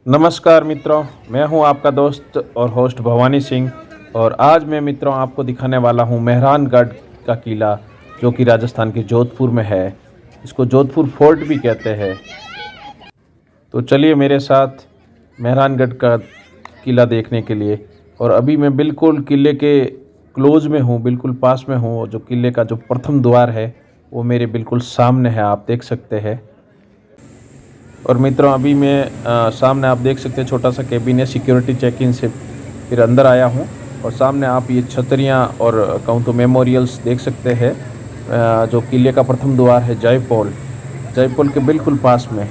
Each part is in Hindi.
नमस्कार मित्रों, मैं हूं आपका दोस्त और होस्ट भवानी सिंह। और आज मैं मित्रों आपको दिखाने वाला हूं मेहरानगढ़ का किला, जो कि राजस्थान के जोधपुर में है। इसको जोधपुर फोर्ट भी कहते हैं। तो चलिए मेरे साथ मेहरानगढ़ का किला देखने के लिए। और अभी मैं बिल्कुल किले के क्लोज में हूं, बिल्कुल पास में हूं। जो किले का जो प्रथम द्वार है वो मेरे बिल्कुल सामने है, आप देख सकते हैं। और मित्रों अभी मैं सामने आप देख सकते हैं छोटा सा केबिन है। सिक्योरिटी चेक इन से फिर अंदर आया हूँ। और सामने आप ये छतरियाँ और कहूँ तो मेमोरियल्स देख सकते हैं। जो किले का प्रथम द्वार है जयपोल, जयपोल के बिल्कुल पास में।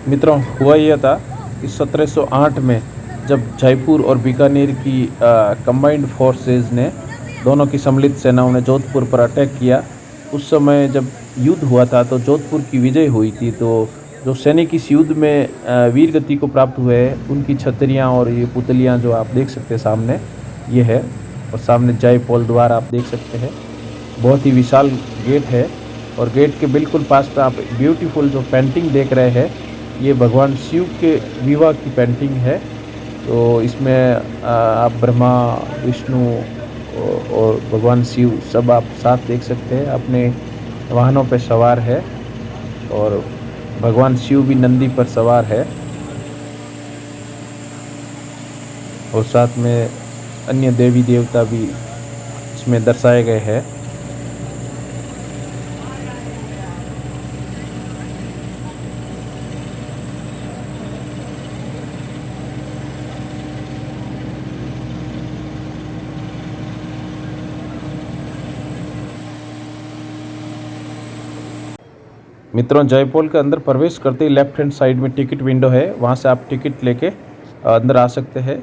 मित्रों हुआ यह था कि 1708 में जब जयपुर और बीकानेर की कंबाइंड फोर्सेस ने, दोनों की सम्मिलित सेनाओं ने जोधपुर पर अटैक किया। उस समय जब युद्ध हुआ था तो जोधपुर की विजय हुई थी। तो जो सैनिक इस युद्ध में वीर गति को प्राप्त हुए हैं, उनकी छतरियाँ और ये पुतलियाँ जो आप देख सकते हैं सामने, ये है। और सामने जयपोल द्वार आप देख सकते हैं। बहुत ही विशाल गेट है। और गेट के बिल्कुल पास में आप ब्यूटीफुल जो पेंटिंग देख रहे हैं, ये भगवान शिव के विवाह की पेंटिंग है। तो इसमें आप ब्रह्मा, विष्णु और भगवान शिव सब आप साथ देख सकते हैं। अपने वाहनों पर सवार है और भगवान शिव भी नंदी पर सवार है। और साथ में अन्य देवी देवता भी इसमें दर्शाए गए हैं। मित्रों जयपोल के अंदर प्रवेश करते ही लेफ्ट हैंड साइड में टिकट विंडो है, वहाँ से आप टिकट लेके अंदर आ सकते हैं।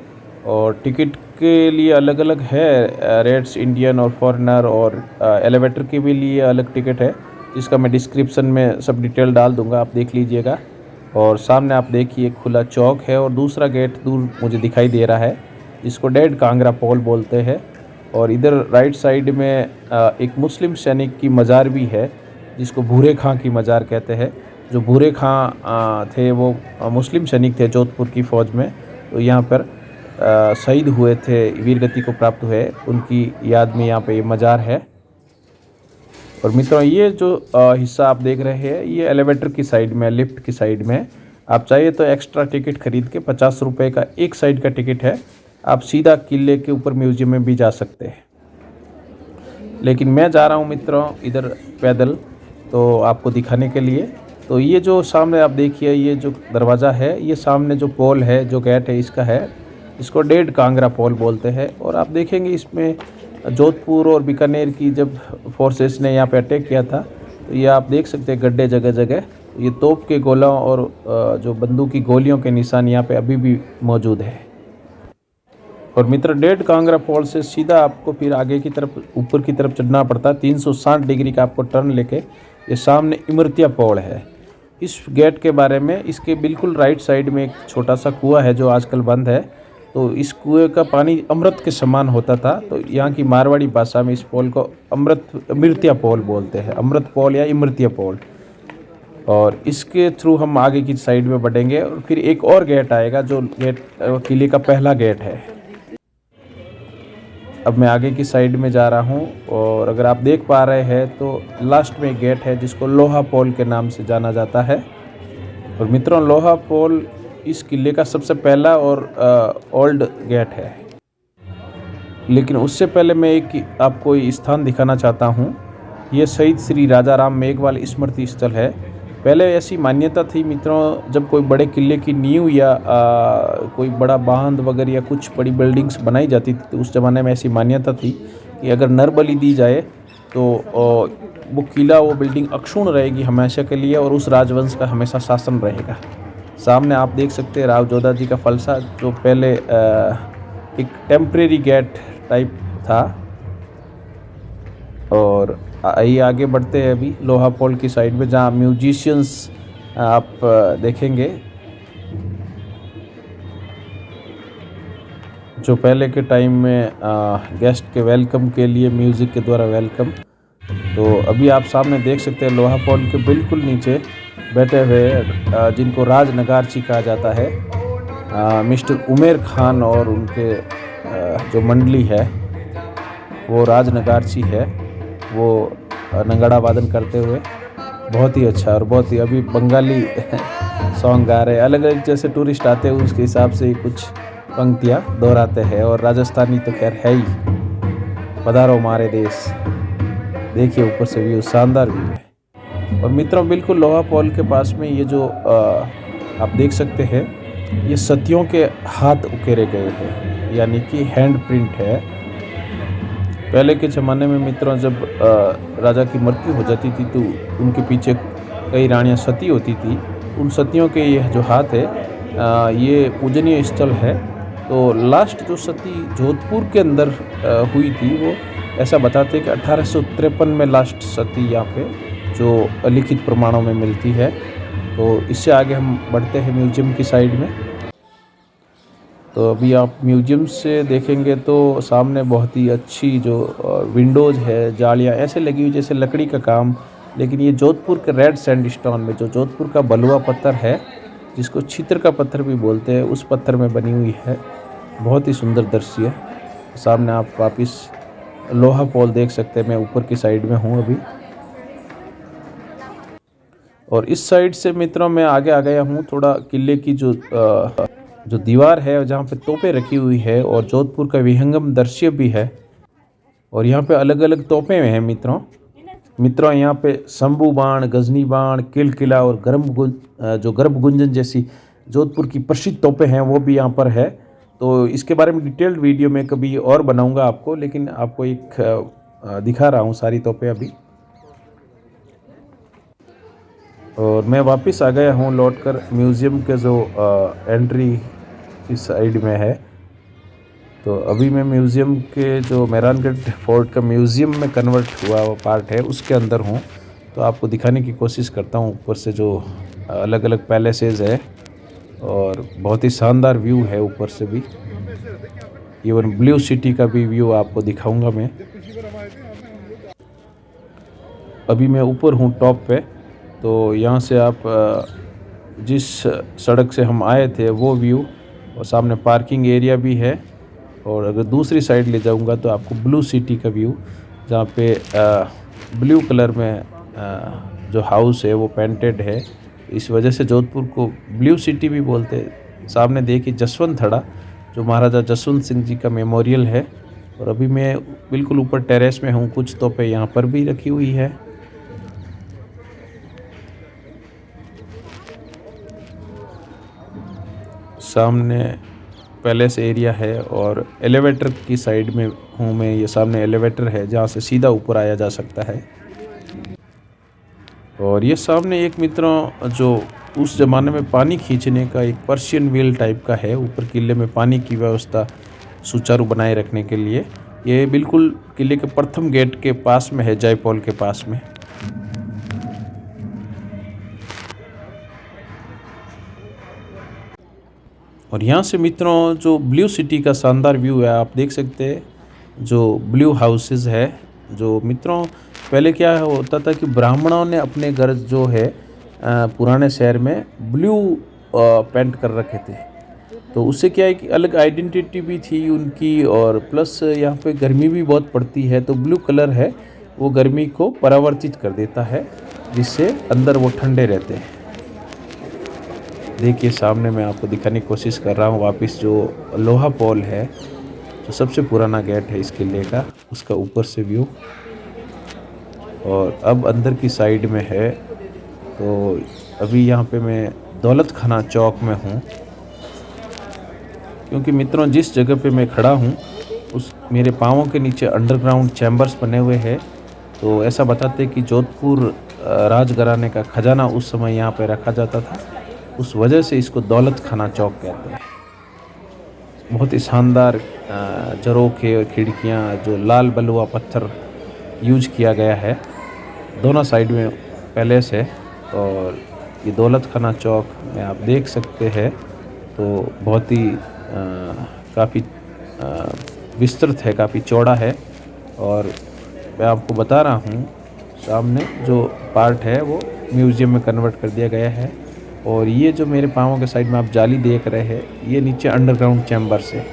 और टिकट के लिए अलग अलग है रेट्स, इंडियन और फॉरेनर। और एलिवेटर के भी लिए अलग टिकट है, जिसका मैं डिस्क्रिप्शन में सब डिटेल डाल दूंगा, आप देख लीजिएगा। और सामने आप देखिए खुला चौक है और दूसरा गेट दूर मुझे दिखाई दे रहा है, जिसको डेड कांगड़ा पोल बोलते हैं। और इधर राइट साइड में एक मुस्लिम सैनिक की मज़ार भी है, जिसको भूरे खां की मज़ार कहते हैं। जो भूरे खां थे वो मुस्लिम सैनिक थे जोधपुर की फ़ौज में। तो यहाँ पर शहीद हुए थे, वीर गति को प्राप्त हुए, उनकी याद में यहाँ पे ये मज़ार है। और मित्रों ये जो हिस्सा आप देख रहे हैं, ये एलिवेटर की साइड में, लिफ्ट की साइड में। आप चाहिए तो एक्स्ट्रा टिकट खरीद के 50 रुपये का एक साइड का टिकट है, आप सीधा किले के ऊपर म्यूजियम में भी जा सकते हैं। लेकिन मैं जा रहा हूँ मित्रों इधर पैदल, तो आपको दिखाने के लिए। तो ये जो सामने आप देखिए, ये जो दरवाज़ा है, ये सामने जो पोल है, जो गेट है इसका है, इसको डेड कांगड़ा पोल बोलते हैं। और आप देखेंगे इसमें जोधपुर और बीकानेर की जब फोर्सेस ने यहाँ पे अटैक किया था, तो ये आप देख सकते हैं गड्ढे जगह जगह। ये तोप के गोलों और जो बंदूक की गोलियों के निशान यहाँ पे अभी भी मौजूद है। और मित्र डेड कांगड़ा पोल से सीधा आपको फिर आगे की तरफ, ऊपर की तरफ चढ़ना पड़ता है। 360 डिग्री का आपको टर्न लेके ये सामने इमरतिया पोल है। इस गेट के बारे में, इसके बिल्कुल राइट साइड में एक छोटा सा कुआं है जो आजकल बंद है। तो इस कुएं का पानी अमृत के समान होता था। तो यहाँ की मारवाड़ी भाषा में इस पोल को इमरतिया पोल बोलते हैं, अमृत पोल या इमरतिया पोल। और इसके थ्रू हम आगे की साइड में बढ़ेंगे और फिर एक और गेट आएगा, जो गेट किले का पहला गेट है। अब मैं आगे की साइड में जा रहा हूँ। और अगर आप देख पा रहे हैं तो लास्ट में एक गेट है जिसको लोहा पोल के नाम से जाना जाता है। और मित्रों लोहा पोल इस किले का सबसे पहला और ओल्ड गेट है। लेकिन उससे पहले मैं एक आपको स्थान दिखाना चाहता हूँ। ये शहीद श्री राजा राम मेघवाल स्मृति स्थल है। पहले ऐसी मान्यता थी मित्रों, जब कोई बड़े किले की नींव या कोई बड़ा बांध वगैरह या कुछ बड़ी बिल्डिंग्स बनाई जाती थी, तो उस ज़माने में ऐसी मान्यता थी कि अगर नर बलि दी जाए तो वो किला, वो बिल्डिंग अक्षुण्ण रहेगी हमेशा के लिए, और उस राजवंश का हमेशा शासन रहेगा। सामने आप देख सकते हैं राव जोधा जी का फलसा, जो पहले एक टेम्परेरी गेट टाइप था। और आइए आगे बढ़ते हैं अभी लोहा पोल की साइड में, जहाँ म्यूजिशियंस आप देखेंगे, जो पहले के टाइम में गेस्ट के वेलकम के लिए म्यूज़िक के द्वारा वेलकम। तो अभी आप सामने देख सकते हैं लोहा पोल के बिल्कुल नीचे बैठे हुए जिनको राज नगारची कहा जाता है, मिस्टर उमेर खान और उनके जो मंडली है वो राज नगारची है, वो नगाड़ा वादन करते हुए बहुत ही अच्छा और बहुत ही अभी बंगाली सॉन्ग गा रहे हैं। अलग अलग जैसे टूरिस्ट आते हैं उसके हिसाब से कुछ पंक्तियाँ दोहराते हैं। और राजस्थानी तो खैर है ही, पधारो हमारे देश। देखिए ऊपर से व्यू शानदार व्यू है। और मित्रों बिल्कुल लोहा पॉल के पास में ये जो आप देख सकते हैं, ये सतियों के हाथ उकेरे गए हैं, यानी कि हैंड प्रिंट है। पहले के ज़माने में मित्रों जब राजा की मृत्यु हो जाती थी तो उनके पीछे कई रानियां सती होती थी। उन सतियों के ये जो हाथ है ये पूजनीय स्थल है। तो लास्ट जो सती जोधपुर के अंदर हुई थी, वो ऐसा बताते हैं कि 1853 में लास्ट सती यहाँ पे जो लिखित प्रमाणों में मिलती है। तो इससे आगे हम बढ़ते हैं म्यूजियम की साइड में। तो अभी आप म्यूजियम से देखेंगे तो सामने बहुत ही अच्छी जो विंडोज़ है, जालियाँ ऐसे लगी हुई जैसे लकड़ी का काम, लेकिन ये जोधपुर के रेड सैंडस्टोन में, जो जोधपुर का बलुआ पत्थर है जिसको छित्र का पत्थर भी बोलते हैं, उस पत्थर में बनी हुई है। बहुत ही सुंदर दृश्य है। सामने आप वापस लोहा पोल देख सकते हैं। मैं ऊपर की साइड में हूँ अभी, और इस साइड से मित्रों मैं आगे आ गया हूँ थोड़ा किले की जो दीवार है जहाँ पे तोपें रखी हुई है और जोधपुर का विहंगम दृश्य भी है। और यहाँ पे अलग अलग तोपें हैं मित्रों यहाँ पे शंभू बाण, गजनी बाण, किला और गर्भ गुंजन जैसी जोधपुर की प्रसिद्ध तोपें हैं वो भी यहाँ पर है। तो इसके बारे में डिटेल्ड वीडियो में कभी और बनाऊंगा आपको, लेकिन आपको एक दिखा रहा हूँ सारी तोपें अभी। और मैं वापस आ गया हूँ लौटकर म्यूज़ियम के जो एंट्री की साइड में है। तो अभी मैं म्यूज़ियम के जो मेहरानगढ़ फोर्ट का म्यूज़ियम में कन्वर्ट हुआ वो पार्ट है उसके अंदर हूँ। तो आपको दिखाने की कोशिश करता हूँ ऊपर से जो अलग अलग पैलेसेस है, और बहुत ही शानदार व्यू है ऊपर से भी। इवन ब्लू सिटी का भी व्यू आपको दिखाऊंगा मैं। अभी मैं ऊपर हूँ टॉप पे। तो यहाँ से आप जिस सड़क से हम आए थे वो व्यू, और सामने पार्किंग एरिया भी है। और अगर दूसरी साइड ले जाऊंगा तो आपको ब्लू सिटी का व्यू, जहाँ पे ब्लू कलर में जो हाउस है वो पेंटेड है, इस वजह से जोधपुर को ब्लू सिटी भी बोलते हैं। सामने देखिए जसवंत थड़ा, जो महाराजा जसवंत सिंह जी का मेमोरियल है। और अभी मैं बिल्कुल ऊपर टेरेस में हूँ। कुछ तोपें यहाँ पर भी रखी हुई है। सामने पैलेस एरिया है और एलिवेटर की साइड में हूँ मैं। ये सामने एलिवेटर है जहाँ से सीधा ऊपर आया जा सकता है। और ये सामने एक मित्रों जो उस ज़माने में पानी खींचने का एक पर्शियन व्हील टाइप का है, ऊपर किले में पानी की व्यवस्था सुचारू बनाए रखने के लिए। ये बिल्कुल किले के प्रथम गेट के पास में है, जयपोल के पास में। और यहाँ से मित्रों जो ब्लू सिटी का शानदार व्यू है आप देख सकते हैं। जो ब्लू हाउसेस है, जो मित्रों पहले क्या होता था कि ब्राह्मणों ने अपने घर जो है पुराने शहर में ब्लू पेंट कर रखे थे। तो उससे क्या है कि अलग आइडेंटिटी भी थी उनकी, और प्लस यहाँ पे गर्मी भी बहुत पड़ती है। तो ब्लू कलर है वो गर्मी को परावर्तित कर देता है, जिससे अंदर वो ठंडे रहते हैं। देखिए सामने मैं आपको दिखाने की कोशिश कर रहा हूँ वापस जो लोहा पोल है, जो सबसे पुराना गेट है इस किले का, उसका ऊपर से व्यू। और अब अंदर की साइड में है। तो अभी यहाँ पे मैं दौलत खाना चौक में हूँ, क्योंकि मित्रों जिस जगह पे मैं खड़ा हूँ उस मेरे पाँवों के नीचे अंडरग्राउंड चैम्बर्स बने हुए हैं। तो ऐसा बताते कि जोधपुर राजघराने का खजाना उस समय यहाँ पे रखा जाता था, उस वजह से इसको दौलत खाना चौक कहते हैं। बहुत ही शानदार झरोखे और खिड़कियाँ, जो लाल बलुआ पत्थर यूज किया गया है। दोनों साइड में पैलेस है। और ये दौलत खाना चौक में आप देख सकते हैं। तो बहुत ही काफ़ी विस्तृत है, काफ़ी चौड़ा है। और मैं आपको बता रहा हूँ सामने जो पार्ट है वो म्यूज़ियम में कन्वर्ट कर दिया गया है। और ये जो मेरे पाँवों के साइड में आप जाली देख रहे हैं, ये नीचे अंडरग्राउंड चैम्बर्स है।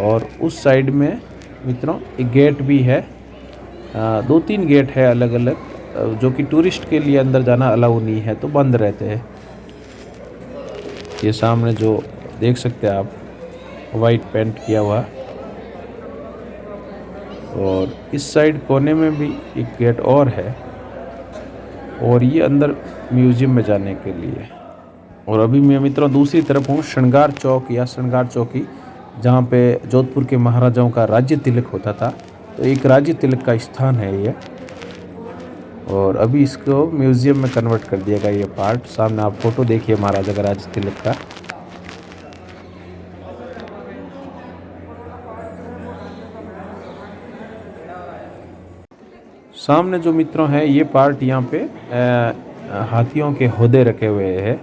और उस साइड में मित्रों एक गेट भी है, 2-3 गेट है अलग अलग, जो कि टूरिस्ट के लिए अंदर जाना अलाउ नहीं है, तो बंद रहते हैं। ये सामने जो देख सकते हैं आप, वाइट पेंट किया हुआ। और इस साइड कोने में भी एक गेट और है, और ये अंदर म्यूज़ियम में जाने के लिए। और अभी मैं मित्रों दूसरी तरफ हूँ, श्रृंगार चौक या श्रृंगार चौकी, जहाँ पे जोधपुर के महाराजाओं का राज्य तिलक होता था। तो एक राज्य तिलक का स्थान है ये, और अभी इसको म्यूज़ियम में कन्वर्ट कर दिया गया ये पार्ट। सामने आप फोटो देखिए महाराजा का राज्य तिलक का। सामने जो मित्रों है ये पार्ट, यहाँ पे हाथियों के हौदे रखे हुए हैं।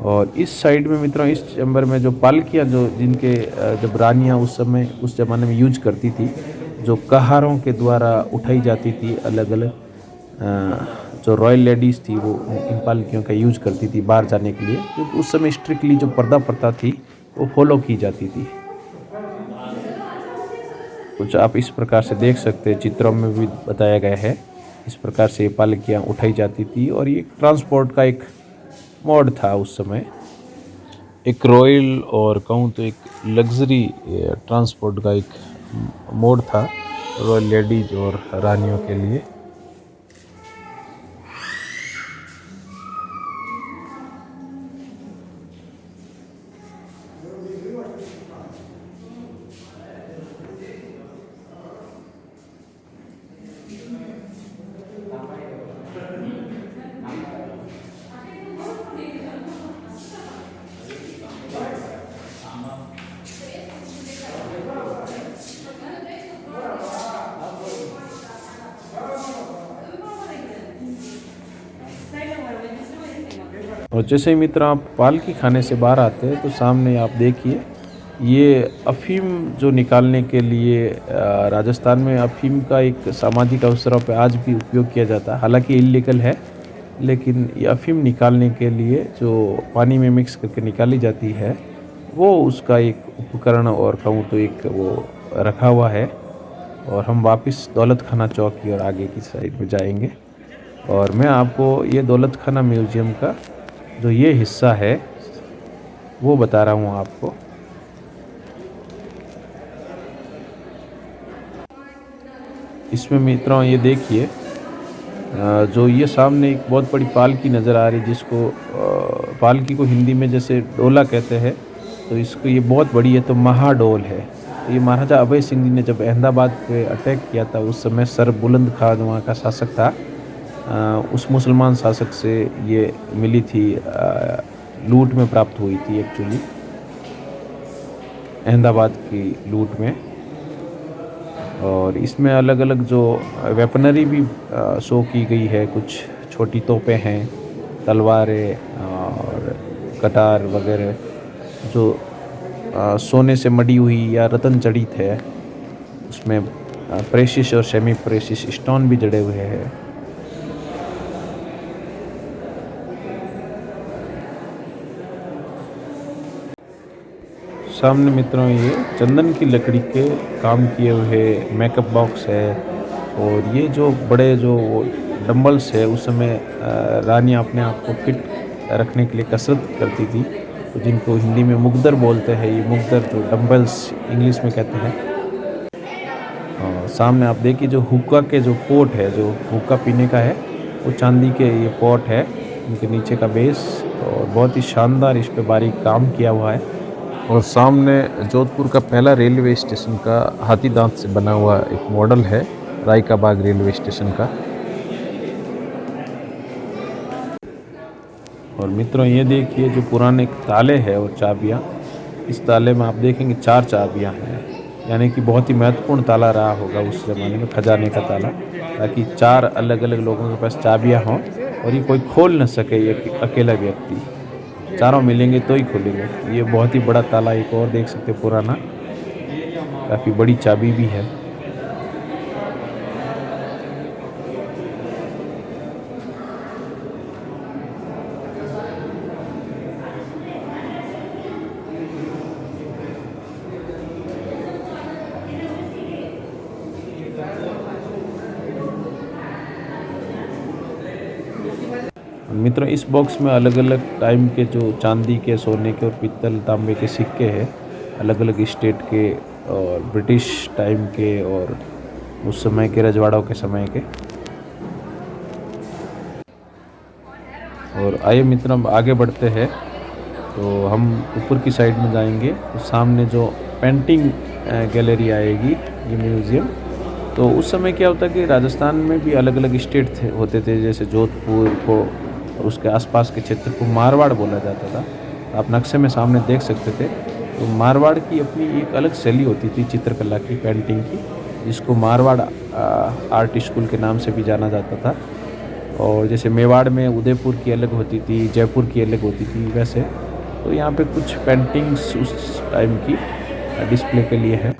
और इस साइड में मित्रों, इस चैम्बर में जो पालकियाँ, जो जिनके जब रानियाँ उस समय उस ज़माने में यूज करती थी, जो कहारों के द्वारा उठाई जाती थी, अलग अलग जो रॉयल लेडीज़ थी वो इन पालकियों का यूज करती थी बाहर जाने के लिए, क्योंकि उस समय स्ट्रिक्टली जो पर्दा प्रथा थी वो फॉलो की जाती थी। कुछ आप इस प्रकार से देख सकते हैं, चित्रों में भी बताया गया है, इस प्रकार से ये पालकियाँ उठाई जाती थी। और ये ट्रांसपोर्ट का एक मोड था उस समय, एक रॉयल और कहूँ तो एक लग्जरी ट्रांसपोर्ट का एक मोड था रॉयल लेडीज और रानियों के लिए। और जैसे ही मित्र आप पालकी खाने से बाहर आते हैं तो सामने आप देखिए, ये अफ़ीम जो निकालने के लिए राजस्थान में अफ़ीम का एक सामाजिक अवसरों पे आज भी उपयोग किया जाता है। हालांकि इल्लीगल है, लेकिन ये अफ़ीम निकालने के लिए जो पानी में मिक्स करके निकाली जाती है, वो उसका एक उपकरण और कहूँ तो एक वो रखा हुआ है। और हम वापस दौलत खाना चौक की और आगे की साइड में जाएंगे, और मैं आपको ये दौलत खाना म्यूज़ियम का जो ये हिस्सा है वो बता रहा हूँ आपको। इसमें मित्रों ये देखिए, जो ये सामने एक बहुत बड़ी पालकी नज़र आ रही है, जिसको पालकी को हिंदी में जैसे डोला कहते हैं, तो इसको ये बहुत बड़ी है, तो महाडोल है। तो ये महाराजा अभय सिंह जी ने जब अहमदाबाद पे अटैक किया था, उस समय सर बुलंद खां वहाँ का शासक था, उस मुसलमान शासक से ये मिली थी, लूट में प्राप्त हुई थी एक्चुअली, अहमदाबाद की लूट में। और इसमें अलग अलग जो वेपनरी भी शो की गई है, कुछ छोटी तोपें हैं, तलवारें और कटार वगैरह, जो सोने से मड़ी हुई या रतन जड़ित है। उसमें प्रेशियस और सेमी प्रेशियस स्टोन भी जड़े हुए हैं। सामने मित्रों ये चंदन की लकड़ी के काम किए हुए मेकअप बॉक्स है। और ये जो बड़े जो डंबल्स है, उस समय रानियाँ अपने आप को फिट रखने के लिए कसरत करती थी, तो जिनको हिंदी में मुगदर बोलते हैं। ये मुगदर जो डंबल्स इंग्लिश में कहते हैं। और सामने आप देखिए जो हुक्का के जो पोट है, जो हुक्का पीने का है, वो चांदी के ये पॉट है, इनके नीचे का बेस, और बहुत ही शानदार इस पे बारीक काम किया हुआ है। और सामने जोधपुर का पहला रेलवे स्टेशन का हाथी दांत से बना हुआ एक मॉडल है, राय का बाग रेलवे स्टेशन का। और मित्रों ये देखिए जो पुराने ताले हैं और चाबियाँ, इस ताले में आप देखेंगे 4 चाबियाँ हैं, यानी कि बहुत ही महत्वपूर्ण ताला रहा होगा उस ज़माने में, खजाने का ताला, ताकि 4 अलग अलग लोगों के पास चाबियाँ हों और ये कोई खोल न सके, ये अकेला व्यक्ति। चारों मिलेंगे तो ही खुलेंगे। ये बहुत ही बड़ा ताला एक और देख सकते हैं पुराना, काफ़ी बड़ी चाबी भी है। मित्रों इस बॉक्स में अलग अलग टाइम के जो चांदी के, सोने के और पीतल तांबे के सिक्के हैं, अलग अलग स्टेट के और ब्रिटिश टाइम के और उस समय के रजवाड़ों के समय के। और आइए मित्रों अब आगे बढ़ते हैं। तो हम ऊपर की साइड में जाएंगे तो सामने जो पेंटिंग गैलरी आएगी, ये म्यूज़ियम। तो उस समय क्या होता कि राजस्थान में भी अलग अलग स्टेट होते थे, जैसे जोधपुर को और उसके आसपास के क्षेत्र को मारवाड़ बोला जाता था। आप नक्शे में सामने देख सकते थे। तो मारवाड़ की अपनी एक अलग शैली होती थी चित्रकला की, पेंटिंग की, जिसको मारवाड़ आर्ट स्कूल के नाम से भी जाना जाता था। और जैसे मेवाड़ में उदयपुर की अलग होती थी, जयपुर की अलग होती थी, वैसे तो यहाँ पे कुछ पेंटिंग्स उस टाइम की डिस्प्ले के लिए है।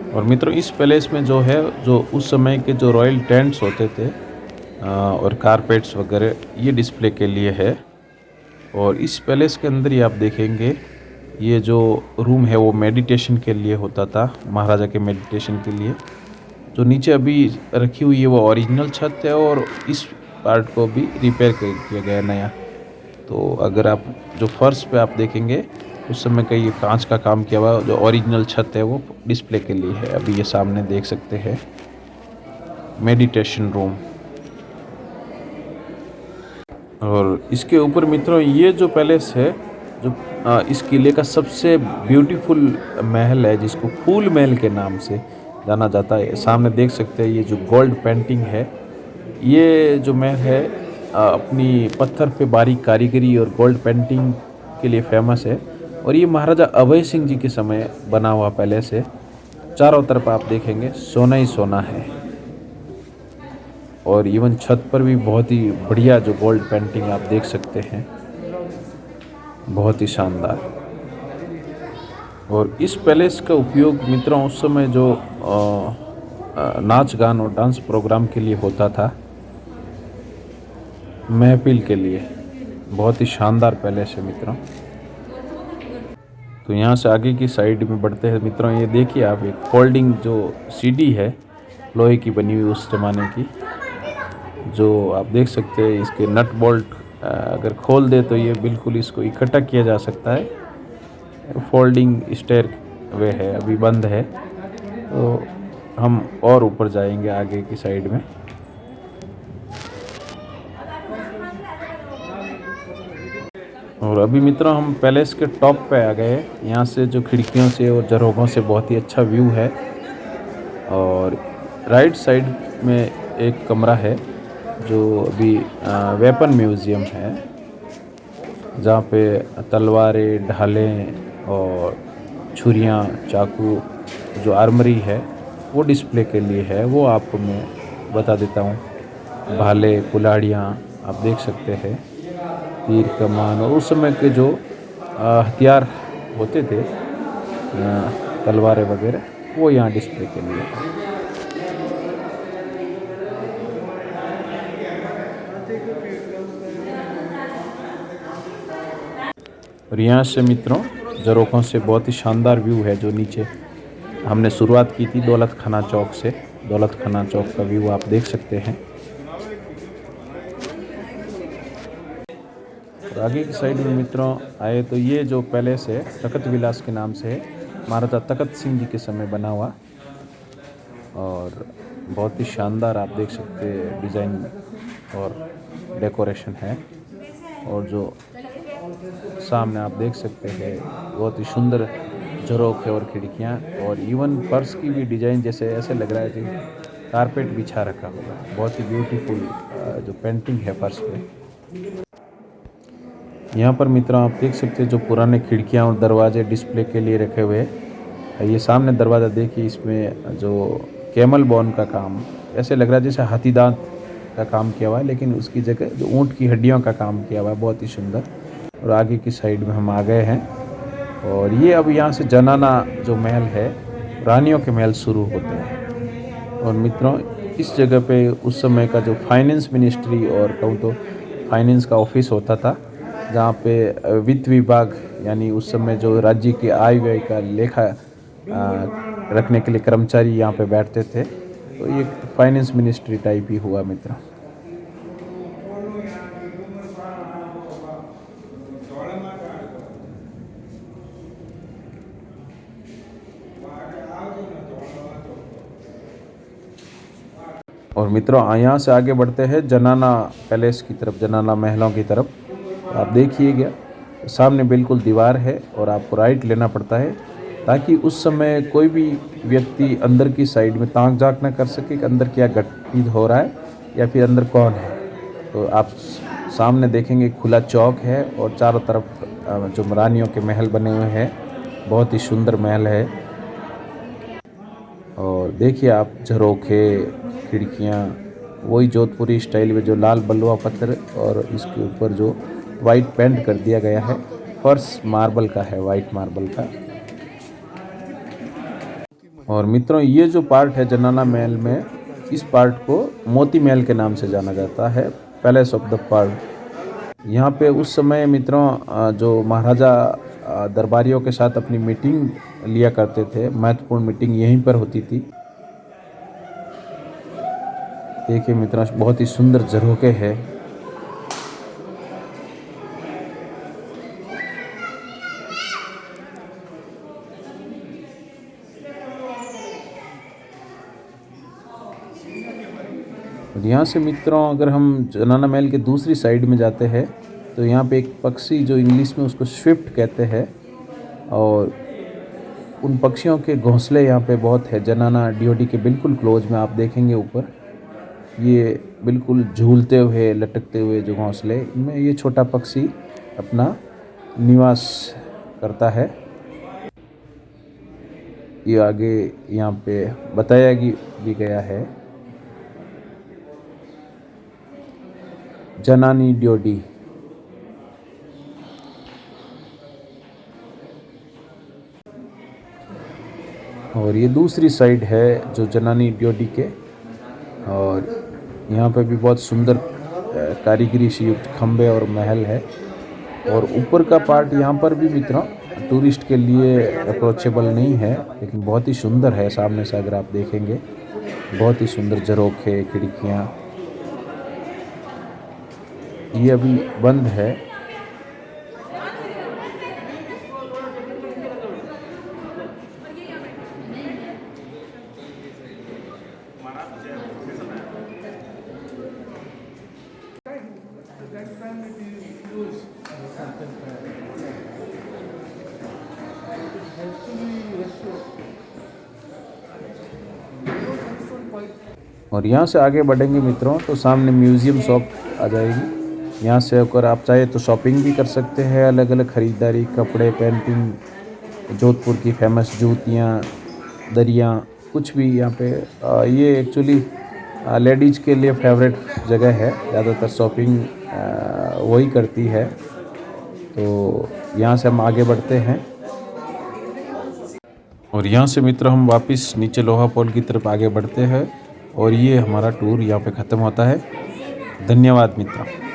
और मित्रों इस पैलेस में जो है, जो उस समय के जो रॉयल टेंट्स होते थे और कारपेट्स वगैरह, ये डिस्प्ले के लिए है। और इस पैलेस के अंदर ही आप देखेंगे, ये जो रूम है वो मेडिटेशन के लिए होता था, महाराजा के मेडिटेशन के लिए। जो नीचे अभी रखी हुई है वो ओरिजिनल छत है और इस पार्ट को भी रिपेयर किया गया है नया। तो अगर आप जो फर्श पे आप देखेंगे, उस समय का ये कांच का काम किया हुआ, जो ओरिजिनल छत है वो डिस्प्ले के लिए है। अभी ये सामने देख सकते हैं मेडिटेशन रूम। और इसके ऊपर मित्रों ये जो पैलेस है, जो इस किले का सबसे ब्यूटीफुल महल है, जिसको फूल महल के नाम से जाना जाता है। सामने देख सकते हैं ये जो गोल्ड पेंटिंग है, ये जो महल है अपनी पत्थर पे बारीक कारीगरी और गोल्ड पेंटिंग के लिए फेमस है। और ये महाराजा अभय सिंह जी के समय बना हुआ पैलेस है। चारों तरफ आप देखेंगे सोना ही सोना है। और इवन छत पर भी बहुत ही बढ़िया जो गोल्ड पेंटिंग आप देख सकते हैं, बहुत ही शानदार। और इस पैलेस का उपयोग मित्रों उस समय जो नाच गान और डांस प्रोग्राम के लिए होता था, महफिल के लिए। बहुत ही शानदार पैलेस है मित्रों। तो यहाँ से आगे की साइड में बढ़ते हैं मित्रों। ये देखिए आप, एक फोल्डिंग जो सीढ़ी है लोहे की बनी हुई उस ज़माने की, जो आप देख सकते हैं इसके नट बोल्ट अगर खोल दे तो ये बिल्कुल इसको इकट्ठा किया जा सकता है। फोल्डिंग स्टेयर वे है, अभी बंद है। तो हम और ऊपर जाएंगे आगे की साइड में। और अभी मित्रों हम पैलेस के टॉप पे आ गए। यहाँ से जो खिड़कियों से और झरोखों से बहुत ही अच्छा व्यू है। और राइट साइड में एक कमरा है जो अभी वेपन म्यूज़ियम है, जहाँ पे तलवारें, ढालें और छुरियाँ, चाकू, जो आर्मरी है वो डिस्प्ले के लिए है। वो आपको मैं बता देता हूँ। भाले, कुल्हाड़ियाँ आप देख सकते हैं, तीर कमान और उस समय के जो हथियार होते थे, तलवारें वगैरह, वो यहाँ डिस्प्ले के लिए है। और यहाँ से मित्रों झरोखों से बहुत ही शानदार व्यू है। जो नीचे हमने शुरुआत की थी दौलत खाना चौक से, दौलत खाना चौक का व्यू आप देख सकते हैं। और आगे की साइड में मित्रों आए तो ये जो पैलेस है तखत विलास के नाम से है, महाराजा तखत सिंह जी के समय बना हुआ। और बहुत ही शानदार आप देख सकते हैं डिज़ाइन और डेकोरेशन है। और जो सामने आप देख सकते हैं बहुत ही सुंदर झरोखे और खिड़कियाँ, और इवन फर्श की भी डिज़ाइन जैसे ऐसे लग रहा है कि कारपेट बिछा रखा होगा। बहुत ही ब्यूटीफुल जो पेंटिंग है फर्श पे। यहाँ पर मित्रों आप देख सकते हैं जो पुराने खिड़कियाँ और दरवाजे डिस्प्ले के लिए रखे हुए हैं। ये सामने दरवाज़ा देखिए, इसमें जो कैमल बोन का काम, ऐसे लग रहा है जैसे हाथी दांत का काम किया हुआ है, लेकिन उसकी जगह जो ऊँट की हड्डियों का काम किया हुआ है, बहुत ही सुंदर। और आगे की साइड में हम आ गए हैं और ये अब यहाँ से जनाना जो महल है, रानियों के महल शुरू होते हैं। और मित्रों इस जगह पे उस समय का जो फाइनेंस मिनिस्ट्री और कहूँ तो फाइनेंस का ऑफिस होता था, जहाँ पे वित्त विभाग यानी उस समय जो राज्य की आय व्यय का लेखा रखने के लिए कर्मचारी यहाँ पे बैठते थे। तो ये फाइनेंस मिनिस्ट्री टाइप ही हुआ मित्र। और मित्रों यहाँ से आगे बढ़ते हैं जनाना पैलेस की तरफ, जनाना महलों की तरफ। आप देखिएगा सामने बिल्कुल दीवार है और आपको राइट लेना पड़ता है, ताकि उस समय कोई भी व्यक्ति अंदर की साइड में ताक झाँक ना कर सके कि अंदर क्या घटित हो रहा है या फिर अंदर कौन है। तो आप सामने देखेंगे खुला चौक है और चारों तरफ जो रानियों के महल बने हुए हैं, बहुत ही सुंदर महल है। और देखिए आप झरोखे, खिड़कियाँ वही जोधपुरी स्टाइल में, जो लाल बलुआ पत्थर और इसके ऊपर जो वाइट पेंट कर दिया गया है, फर्श मार्बल का है, वाइट मार्बल का। और मित्रों ये जो पार्ट है जनाना महल में, इस पार्ट को मोती महल के नाम से जाना जाता है, पैलेस ऑफ द पर्ल। यहाँ पे उस समय मित्रों जो महाराजा दरबारियों के साथ अपनी मीटिंग लिया करते थे, महत्वपूर्ण मीटिंग यहीं पर होती थी। देखिए मित्रों बहुत ही सुंदर झरोखे है। और यहाँ से मित्रों अगर हम जनाना महल के दूसरी साइड में जाते हैं तो यहाँ पे एक पक्षी, जो इंग्लिश में उसको स्विफ्ट कहते हैं, और उन पक्षियों के घोंसले यहाँ पे बहुत है। जनाना डीओडी के बिल्कुल क्लोज में आप देखेंगे ऊपर, ये बिल्कुल झूलते हुए लटकते हुए जो घोंसले, इनमें ये छोटा पक्षी अपना निवास करता है। ये आगे यहाँ पे बताया भी गया है, जनानी डीओडी। और ये दूसरी साइड है जो जनानी डीओडी के, और यहाँ पे भी बहुत सुंदर कारीगरी से युक्त खंबे और महल है। और ऊपर का पार्ट यहाँ पर भी मित्रों टूरिस्ट के लिए अप्रोचेबल नहीं है, लेकिन बहुत ही सुंदर है। सामने से अगर आप देखेंगे बहुत ही सुंदर झरोखे, खिड़कियाँ। ये अभी बंद है। और यहाँ से आगे बढ़ेंगे मित्रों तो सामने म्यूज़ियम शॉप आ जाएगी। यहाँ से होकर आप चाहे तो शॉपिंग भी कर सकते हैं, अलग अलग ख़रीदारी, कपड़े, पेंटिंग, जोधपुर की फेमस जूतियाँ, दरियाँ, कुछ भी यहाँ पे। ये एक्चुअली लेडीज़ के लिए फेवरेट जगह है, ज़्यादातर शॉपिंग वही करती है। तो यहाँ से हम आगे बढ़ते हैं और यहाँ से मित्र हम वापस नीचे लोहा पोल की तरफ आगे बढ़ते हैं और ये हमारा टूर यहाँ पे ख़त्म होता है। धन्यवाद मित्रों।